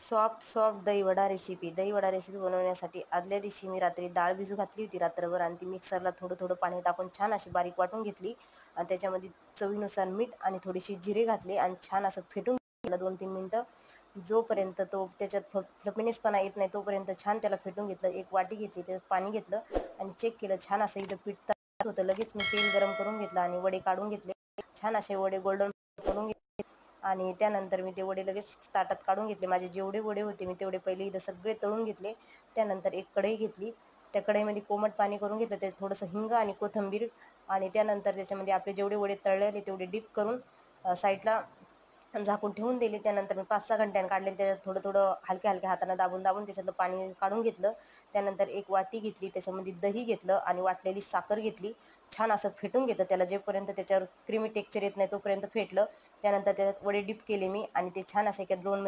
Soft dahi vada recipe बनवण्यासाठी आदल्या दिवशी मी रात्री डाळ भिजू घातली होती रात्रभर आणि ती मिक्सरला थोडं पाणी टाकून छान अशी बारीक वाटून घेतली आणि त्याच्यामध्ये चवीनुसार मीठ आणि थोडीशी जिरे घातले आणि छान असं फेटून घेतलं 2-3 मिनिटं. जोपर्यंत तो त्याच्यात फ्लफीनेसपणा येत नाही तोपर्यंत छान त्याला फेटून घेतलं. एक वाटी घेतली, त्याच्यात पाणी घेतलं आणि चेक केलं. छान असं इथं पीठ तयार होतं. लगेच मी तेल गरम करून घेतलं आणि वडे काढून घेतले. छान असे वडे गोल्डन करून घेतले आणि त्यानंतर मी ते वडे लगेच ताटात काढून घेतले. माझे जेवढे वडे होते मी तेवढे पहिले इथं सगळे तळून घेतले. त्यानंतर एक कढई घेतली, त्या कढईमध्ये कोमट पाणी करून घेतलं, त्यात थोडंसं हिंग आणि कोथिंबीर आणि त्यानंतर त्याच्यामध्ये आपले जेवढे वडे तळलेले तेवढे डीप करून साईडला झाकून ठेवून दिले. त्यानंतर मी 5-6 घंट्यानं काढले. त्याच्यात थोडं हलक्या हाताने दाबून त्याच्यातलं पाणी काढून घेतलं. त्यानंतर एक वाटी घेतली, त्याच्यामध्ये दही घेतलं आणि वाटलेली साखर घेतली. छान असं फेटून घेतलं त्याला, जेपर्यंत त्याच्यावर क्रीमी टेक्स्चर येत नाही तोपर्यंत फेटलं. त्यानंतर त्याच्यात वडे डीप केले मी आणि ते छान असे एका 2